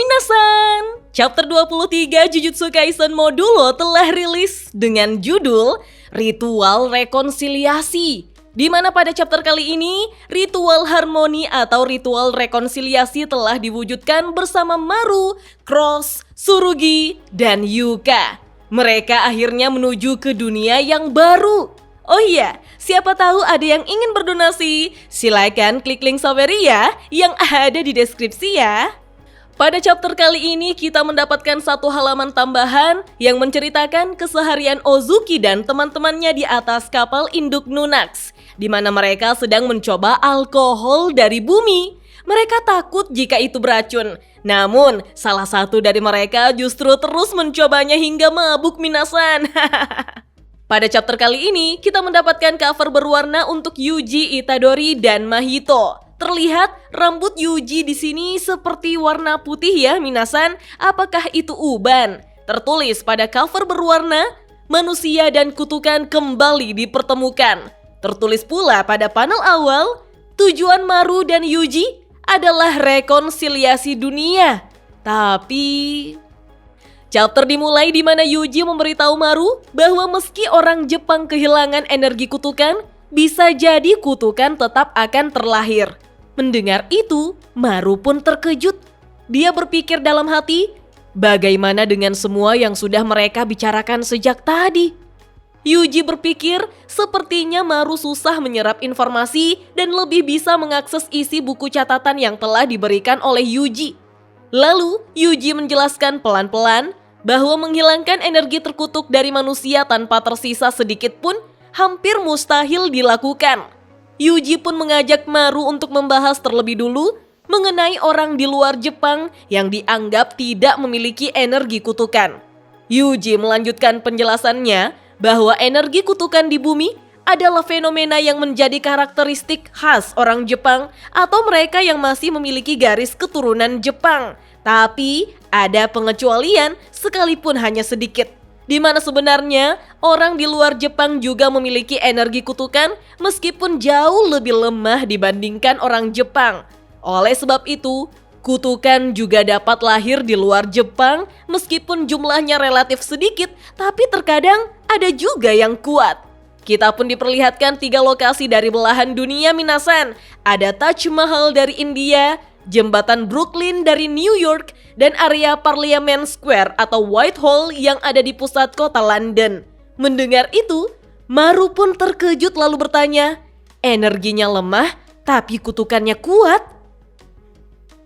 minasan! Chapter 23 Jujutsu Kaisen Modulo telah rilis dengan judul Ritual Rekonsiliasi. Di mana pada chapter kali ini, ritual harmoni atau ritual rekonsiliasi telah diwujudkan bersama Maru, Cross, Tsurugi, dan Yuka. Mereka akhirnya menuju ke dunia yang baru. Oh iya, siapa tahu ada yang ingin berdonasi? Silakan klik link Saveria yang ada di deskripsi ya. Pada chapter kali ini kita mendapatkan satu halaman tambahan yang menceritakan keseharian Ozuki dan teman-temannya di atas kapal induk Nunax, di mana mereka sedang mencoba alkohol dari bumi. Mereka takut jika itu beracun. Namun, salah satu dari mereka justru terus mencobanya hingga mabuk minasan. Pada chapter kali ini, kita mendapatkan cover berwarna untuk Yuji, Itadori, dan Mahito. Terlihat rambut Yuji di sini seperti warna putih ya, minasan. Apakah itu uban? Tertulis pada cover berwarna, manusia dan kutukan kembali dipertemukan. Tertulis pula pada panel awal, tujuan Maru dan Yuji adalah rekonsiliasi dunia. Tapi chapter dimulai di mana Yuji memberitahu Maru bahwa meski orang Jepang kehilangan energi kutukan, bisa jadi kutukan tetap akan terlahir. Mendengar itu, Maru pun terkejut. Dia berpikir dalam hati, bagaimana dengan semua yang sudah mereka bicarakan sejak tadi? Yuji berpikir sepertinya Maru susah menyerap informasi dan lebih bisa mengakses isi buku catatan yang telah diberikan oleh Yuji. Lalu, Yuji menjelaskan pelan-pelan bahwa menghilangkan energi terkutuk dari manusia tanpa tersisa sedikit pun hampir mustahil dilakukan. Yuji pun mengajak Maru untuk membahas terlebih dulu mengenai orang di luar Jepang yang dianggap tidak memiliki energi kutukan. Yuji melanjutkan penjelasannya bahwa energi kutukan di bumi adalah fenomena yang menjadi karakteristik khas orang Jepang atau mereka yang masih memiliki garis keturunan Jepang. Tapi ada pengecualian sekalipun hanya sedikit, di mana sebenarnya orang di luar Jepang juga memiliki energi kutukan meskipun jauh lebih lemah dibandingkan orang Jepang. Oleh sebab itu, kutukan juga dapat lahir di luar Jepang meskipun jumlahnya relatif sedikit, tapi terkadang ada juga yang kuat. Kita pun diperlihatkan 3 lokasi dari belahan dunia minasan. Ada Taj Mahal dari India, Jembatan Brooklyn dari New York, dan area Parliament Square atau Whitehall yang ada di pusat kota London. Mendengar itu, Maru pun terkejut lalu bertanya, energinya lemah tapi kutukannya kuat?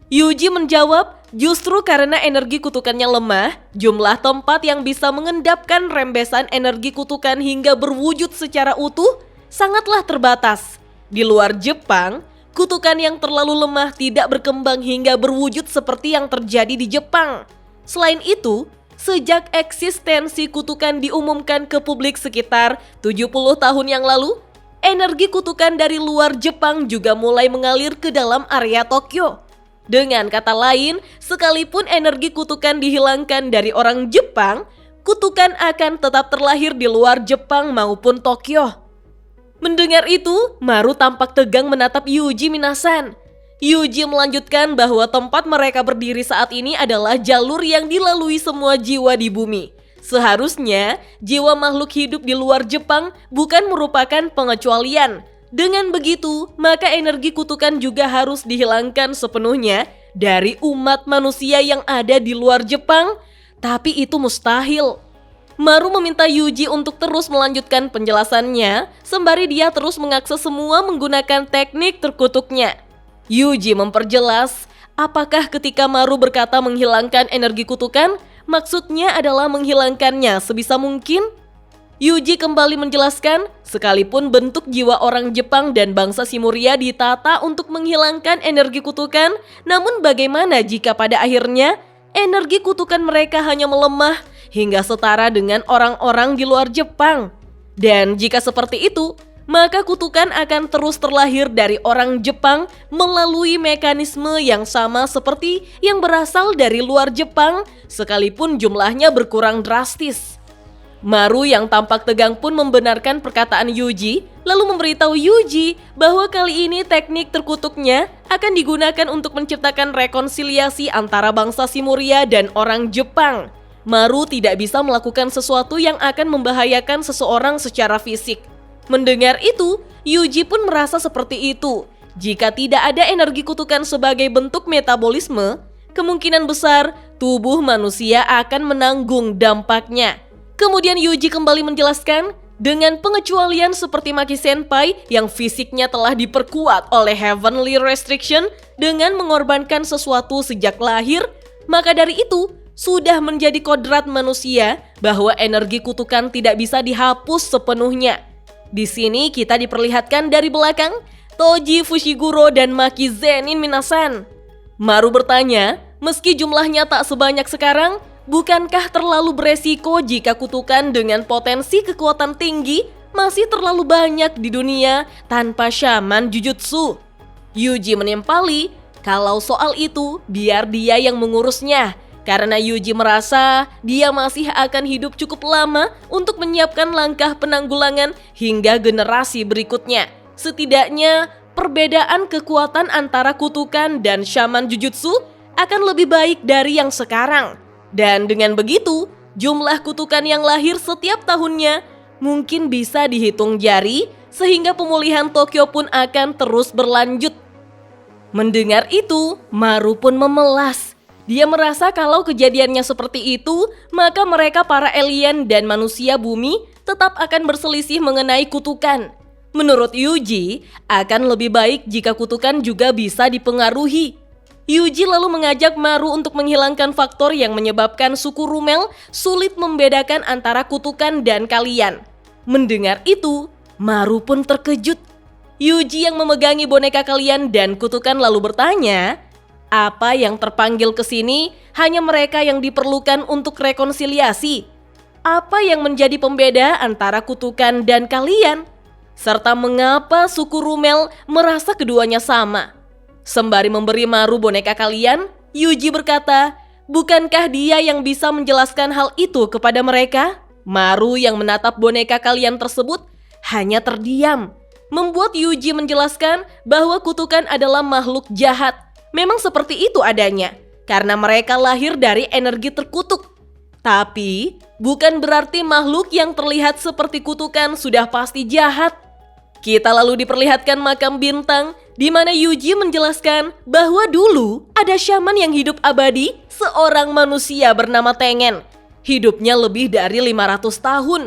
Yuji menjawab, justru karena energi kutukannya lemah, jumlah tempat yang bisa mengendapkan rembesan energi kutukan hingga berwujud secara utuh sangatlah terbatas. Di luar Jepang, kutukan yang terlalu lemah tidak berkembang hingga berwujud seperti yang terjadi di Jepang. Selain itu, sejak eksistensi kutukan diumumkan ke publik sekitar 70 tahun yang lalu, energi kutukan dari luar Jepang juga mulai mengalir ke dalam area Tokyo. Dengan kata lain, sekalipun energi kutukan dihilangkan dari orang Jepang, kutukan akan tetap terlahir di luar Jepang maupun Tokyo. Mendengar itu, Maru tampak tegang menatap Yuji minasan. Yuji melanjutkan bahwa tempat mereka berdiri saat ini adalah jalur yang dilalui semua jiwa di bumi. Seharusnya, jiwa makhluk hidup di luar Jepang bukan merupakan pengecualian. Dengan begitu, maka energi kutukan juga harus dihilangkan sepenuhnya dari umat manusia yang ada di luar Jepang. Tapi itu mustahil. Maru meminta Yuji untuk terus melanjutkan penjelasannya, sembari dia terus mengakses semua menggunakan teknik terkutuknya. Yuji memperjelas, apakah ketika Maru berkata menghilangkan energi kutukan, maksudnya adalah menghilangkannya sebisa mungkin? Yuji kembali menjelaskan, sekalipun bentuk jiwa orang Jepang dan bangsa Simuria ditata untuk menghilangkan energi kutukan, namun bagaimana jika pada akhirnya energi kutukan mereka hanya melemah hingga setara dengan orang-orang di luar Jepang? Dan jika seperti itu, maka kutukan akan terus terlahir dari orang Jepang melalui mekanisme yang sama seperti yang berasal dari luar Jepang, sekalipun jumlahnya berkurang drastis. Maru yang tampak tegang pun membenarkan perkataan Yuji, lalu memberitahu Yuji bahwa kali ini teknik terkutuknya akan digunakan untuk menciptakan rekonsiliasi antara bangsa Simuria dan orang Jepang. Maru tidak bisa melakukan sesuatu yang akan membahayakan seseorang secara fisik. Mendengar itu, Yuji pun merasa seperti itu. Jika tidak ada energi kutukan sebagai bentuk metabolisme, kemungkinan besar tubuh manusia akan menanggung dampaknya. Kemudian Yuji kembali menjelaskan, dengan pengecualian seperti Maki Senpai yang fisiknya telah diperkuat oleh Heavenly Restriction dengan mengorbankan sesuatu sejak lahir, maka dari itu sudah menjadi kodrat manusia bahwa energi kutukan tidak bisa dihapus sepenuhnya. Di sini kita diperlihatkan dari belakang Toji Fushiguro dan Maki Zenin Minasan. Maru bertanya, meski jumlahnya tak sebanyak sekarang, bukankah terlalu beresiko jika kutukan dengan potensi kekuatan tinggi masih terlalu banyak di dunia tanpa shaman jujutsu? Yuji menimpali, kalau soal itu biar dia yang mengurusnya. Karena Yuji merasa dia masih akan hidup cukup lama untuk menyiapkan langkah penanggulangan hingga generasi berikutnya. Setidaknya perbedaan kekuatan antara kutukan dan shaman jujutsu akan lebih baik dari yang sekarang. Dan dengan begitu, jumlah kutukan yang lahir setiap tahunnya mungkin bisa dihitung jari sehingga pemulihan Tokyo pun akan terus berlanjut. Mendengar itu, Maru pun memelas. Dia merasa kalau kejadiannya seperti itu, maka mereka para alien dan manusia bumi tetap akan berselisih mengenai kutukan. Menurut Yuji, akan lebih baik jika kutukan juga bisa dipengaruhi. Yuji lalu mengajak Maru untuk menghilangkan faktor yang menyebabkan suku Rumel sulit membedakan antara kutukan dan kalian. Mendengar itu, Maru pun terkejut. Yuji yang memegangi boneka kalian dan kutukan lalu bertanya, apa yang terpanggil ke sini hanya mereka yang diperlukan untuk rekonsiliasi. Apa yang menjadi pembeda antara kutukan dan kalian? Serta mengapa suku Rumel merasa keduanya sama? Sembari memberi Maru boneka kalian, Yuji berkata, bukankah dia yang bisa menjelaskan hal itu kepada mereka? Maru yang menatap boneka kalian tersebut hanya terdiam. Membuat Yuji menjelaskan bahwa kutukan adalah makhluk jahat. Memang seperti itu adanya, karena mereka lahir dari energi terkutuk. Tapi, bukan berarti makhluk yang terlihat seperti kutukan sudah pasti jahat. Kita lalu diperlihatkan makam bintang, di mana Yuji menjelaskan bahwa dulu ada shaman yang hidup abadi, seorang manusia bernama Tengen. Hidupnya lebih dari 500 tahun,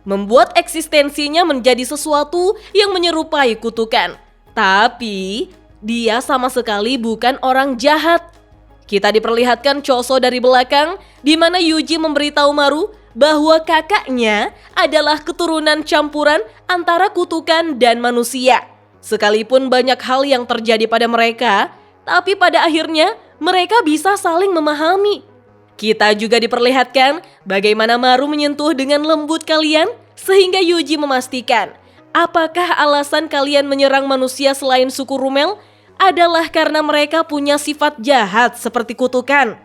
membuat eksistensinya menjadi sesuatu yang menyerupai kutukan. Tapi, dia sama sekali bukan orang jahat. Kita diperlihatkan Choso dari belakang, di mana Yuji memberitahu Maru bahwa kakaknya adalah keturunan campuran antara kutukan dan manusia. Sekalipun banyak hal yang terjadi pada mereka, tapi pada akhirnya mereka bisa saling memahami. Kita juga diperlihatkan bagaimana Maru menyentuh dengan lembut kalian, sehingga Yuji memastikan, apakah alasan kalian menyerang manusia selain suku Rumel adalah karena mereka punya sifat jahat seperti kutukan.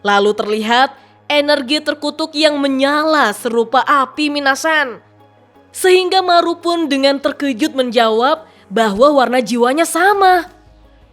Lalu terlihat energi terkutuk yang menyala serupa api Minasan. Sehingga Maru pun dengan terkejut menjawab bahwa warna jiwanya sama.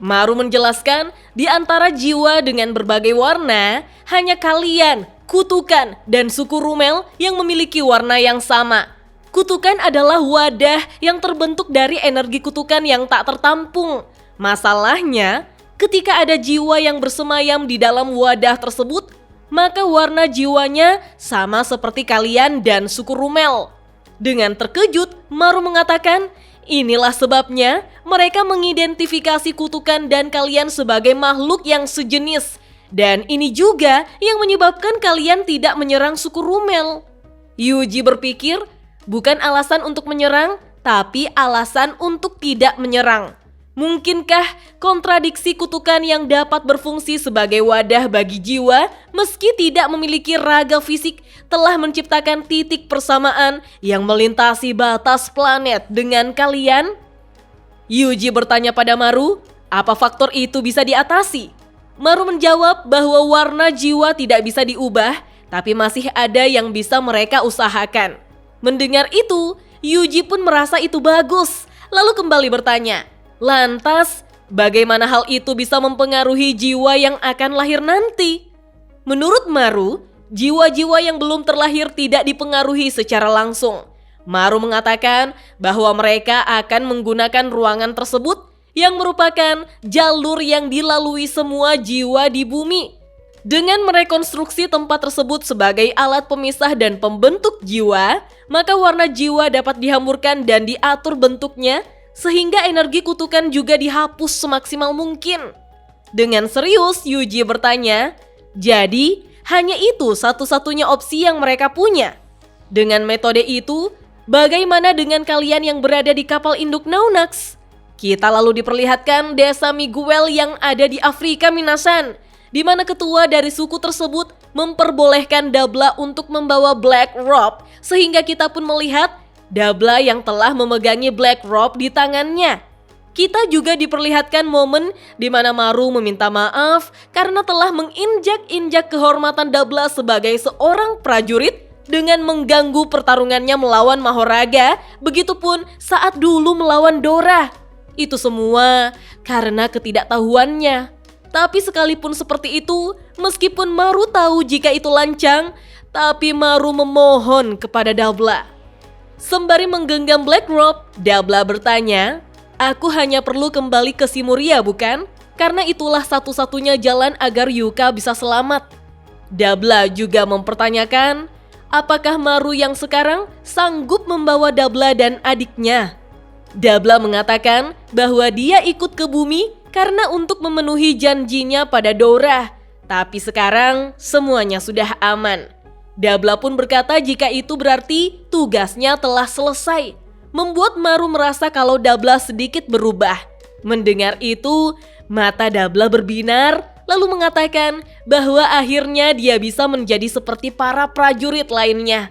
Maru menjelaskan di antara jiwa dengan berbagai warna, hanya kalian, kutukan, dan suku Rumel yang memiliki warna yang sama. Kutukan adalah wadah yang terbentuk dari energi kutukan yang tak tertampung. Masalahnya, ketika ada jiwa yang bersemayam di dalam wadah tersebut, maka warna jiwanya sama seperti kalian dan suku Rumel. Dengan terkejut, Maru mengatakan, inilah sebabnya mereka mengidentifikasi kutukan dan kalian sebagai makhluk yang sejenis. Dan ini juga yang menyebabkan kalian tidak menyerang suku Rumel. Yuji berpikir, bukan alasan untuk menyerang, tapi alasan untuk tidak menyerang. Mungkinkah kontradiksi kutukan yang dapat berfungsi sebagai wadah bagi jiwa meski tidak memiliki raga fisik telah menciptakan titik persamaan yang melintasi batas planet dengan kalian? Yuji bertanya pada Maru, apa faktor itu bisa diatasi? Maru menjawab bahwa warna jiwa tidak bisa diubah, tapi masih ada yang bisa mereka usahakan. Mendengar itu, Yuji pun merasa itu bagus, lalu kembali bertanya, lantas bagaimana hal itu bisa mempengaruhi jiwa yang akan lahir nanti? Menurut Maru, jiwa-jiwa yang belum terlahir tidak dipengaruhi secara langsung. Maru mengatakan bahwa mereka akan menggunakan ruangan tersebut yang merupakan jalur yang dilalui semua jiwa di bumi. Dengan merekonstruksi tempat tersebut sebagai alat pemisah dan pembentuk jiwa, maka warna jiwa dapat dihamburkan dan diatur bentuknya sehingga energi kutukan juga dihapus semaksimal mungkin. Dengan serius, Yuji bertanya, jadi hanya itu satu-satunya opsi yang mereka punya. Dengan metode itu, bagaimana dengan kalian yang berada di kapal induk Naunax? Kita lalu diperlihatkan desa Miguel yang ada di Afrika Minasan, di mana ketua dari suku tersebut memperbolehkan Dabla untuk membawa Black Robe, sehingga kita pun melihat Dabla yang telah memegangi Black Robe di tangannya. Kita juga diperlihatkan momen di mana Maru meminta maaf karena telah menginjak-injak kehormatan Dabla sebagai seorang prajurit dengan mengganggu pertarungannya melawan Mahoraga, begitupun saat dulu melawan Dora. Itu semua karena ketidaktahuannya. Tapi sekalipun seperti itu, meskipun Maru tahu jika itu lancang, tapi Maru memohon kepada Dabla. Sembari menggenggam Black Robe, Dabla bertanya, aku hanya perlu kembali ke Simuria bukan? Karena itulah satu-satunya jalan agar Yuka bisa selamat. Dabla juga mempertanyakan, apakah Maru yang sekarang sanggup membawa Dabla dan adiknya? Dabla mengatakan bahwa dia ikut ke bumi karena untuk memenuhi janjinya pada Dora. Tapi sekarang semuanya sudah aman. Dabla pun berkata jika itu berarti tugasnya telah selesai. Membuat Maru merasa kalau Dabla sedikit berubah. Mendengar itu, mata Dabla berbinar lalu mengatakan bahwa akhirnya dia bisa menjadi seperti para prajurit lainnya.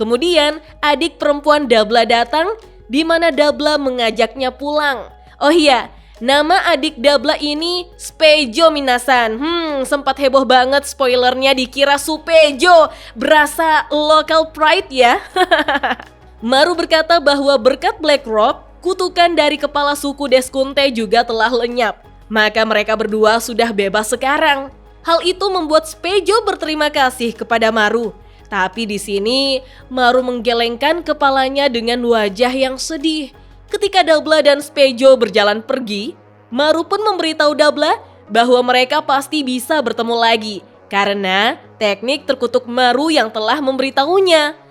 Kemudian adik perempuan Dabla datang di mana Dabla mengajaknya pulang. Oh iya, nama adik Dabla ini Supejo Minasan. Sempat heboh banget spoilernya dikira Supejo. Berasa local pride ya. Maru berkata bahwa berkat Black Robe, kutukan dari kepala suku Deskunte juga telah lenyap. Maka mereka berdua sudah bebas sekarang. Hal itu membuat Supejo berterima kasih kepada Maru. Tapi di sini Maru menggelengkan kepalanya dengan wajah yang sedih. Ketika Dabla dan Supejo berjalan pergi, Maru pun memberitahu Dabla bahwa mereka pasti bisa bertemu lagi karena teknik terkutuk Maru yang telah memberitahunya.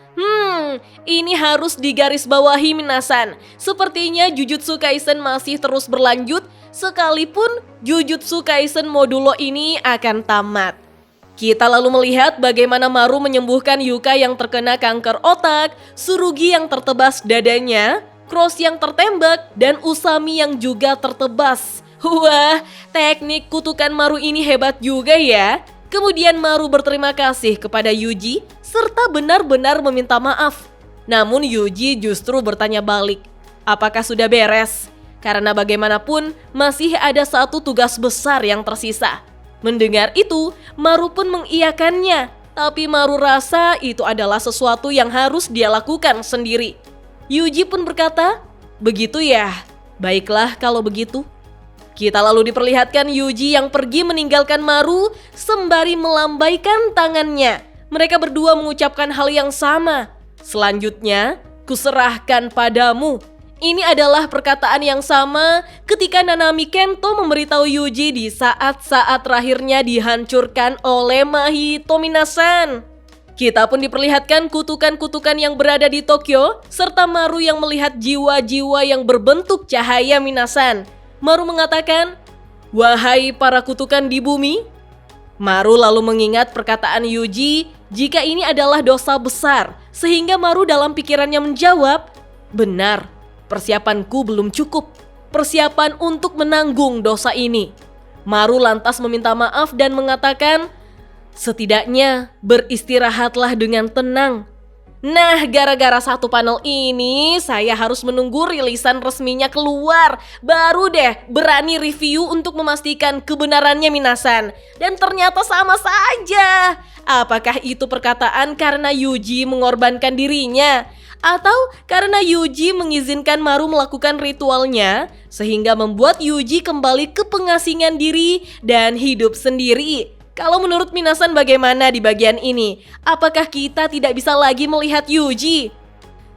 Ini harus digarisbawahi Minasan. Sepertinya Jujutsu Kaisen masih terus berlanjut sekalipun Jujutsu Kaisen modulo ini akan tamat. Kita lalu melihat bagaimana Maru menyembuhkan Yuka yang terkena kanker otak, Tsurugi yang tertebas dadanya, Cross yang tertembak, dan Usami yang juga tertebas. Wah, teknik kutukan Maru ini hebat juga ya. Kemudian Maru berterima kasih kepada Yuji serta benar-benar meminta maaf. Namun Yuji justru bertanya balik, apakah sudah beres? Karena bagaimanapun masih ada satu tugas besar yang tersisa. Mendengar itu, Maru pun mengiyakannya. Tapi Maru rasa itu adalah sesuatu yang harus dia lakukan sendiri. Yuji pun berkata, begitu ya, baiklah kalau begitu. Kita lalu diperlihatkan Yuji yang pergi meninggalkan Maru sembari melambaikan tangannya. Mereka berdua mengucapkan hal yang sama. Selanjutnya, kuserahkan padamu. Ini adalah perkataan yang sama ketika Nanami Kento memberitahu Yuji di saat-saat terakhirnya dihancurkan oleh Mahito Minasan. Kita pun diperlihatkan kutukan-kutukan yang berada di Tokyo serta Maru yang melihat jiwa-jiwa yang berbentuk cahaya Minasan. Maru mengatakan, wahai para kutukan di bumi. Maru lalu mengingat perkataan Yuji jika ini adalah dosa besar, sehingga Maru dalam pikirannya menjawab, benar, persiapanku belum cukup. Persiapan untuk menanggung dosa ini. Maru lantas meminta maaf dan mengatakan, setidaknya beristirahatlah dengan tenang. Nah, gara-gara satu panel ini, saya harus menunggu rilisan resminya keluar. Baru deh berani review untuk memastikan kebenarannya Minasan. Dan ternyata sama saja. Apakah itu perkataan karena Yuji mengorbankan dirinya? Atau karena Yuji mengizinkan Maru melakukan ritualnya sehingga membuat Yuji kembali ke pengasingan diri dan hidup sendiri? Kalau menurut Minasan bagaimana di bagian ini? Apakah kita tidak bisa lagi melihat Yuji?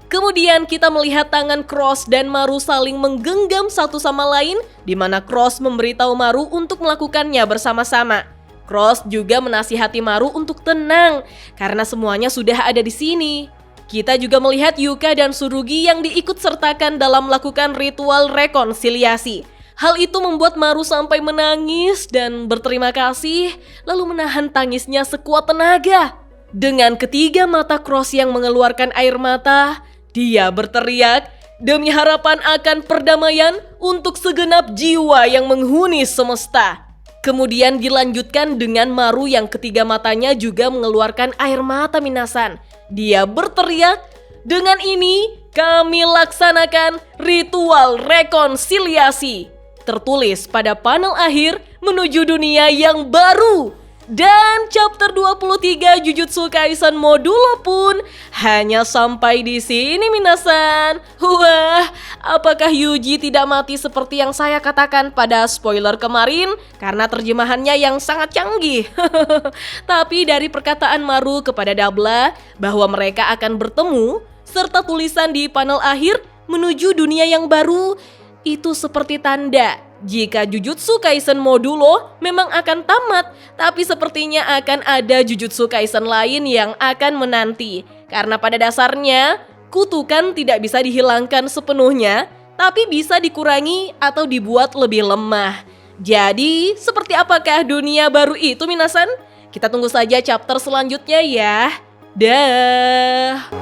Kemudian kita melihat tangan Cross dan Maru saling menggenggam satu sama lain, di mana Cross memberitahu Maru untuk melakukannya bersama-sama. Cross juga menasihati Maru untuk tenang, karena semuanya sudah ada di sini. Kita juga melihat Yuka dan Tsurugi yang diikut sertakan dalam melakukan ritual rekonsiliasi. Hal itu membuat Maru sampai menangis dan berterima kasih, lalu menahan tangisnya sekuat tenaga. Dengan ketiga mata Cross yang mengeluarkan air mata, dia berteriak, "Demi harapan akan perdamaian untuk segenap jiwa yang menghuni semesta." Kemudian dilanjutkan dengan Maru yang ketiga matanya juga mengeluarkan air mata Minasan. Dia berteriak, "Dengan ini kami laksanakan ritual rekonsiliasi." Tertulis pada panel akhir menuju dunia yang baru. Dan chapter 23 Jujutsu Kaisen Modulo pun hanya sampai di sini Minasan. Wah, apakah Yuji tidak mati seperti yang saya katakan pada spoiler kemarin karena terjemahannya yang sangat canggih? Tapi dari perkataan Maru kepada Dabla bahwa mereka akan bertemu serta tulisan di panel akhir menuju dunia yang baru, itu seperti tanda jika Jujutsu Kaisen Modulo memang akan tamat, tapi sepertinya akan ada Jujutsu Kaisen lain yang akan menanti. Karena pada dasarnya, kutukan tidak bisa dihilangkan sepenuhnya, tapi bisa dikurangi atau dibuat lebih lemah. Jadi, seperti apakah dunia baru itu Minasan? Kita tunggu saja chapter selanjutnya ya. Dah.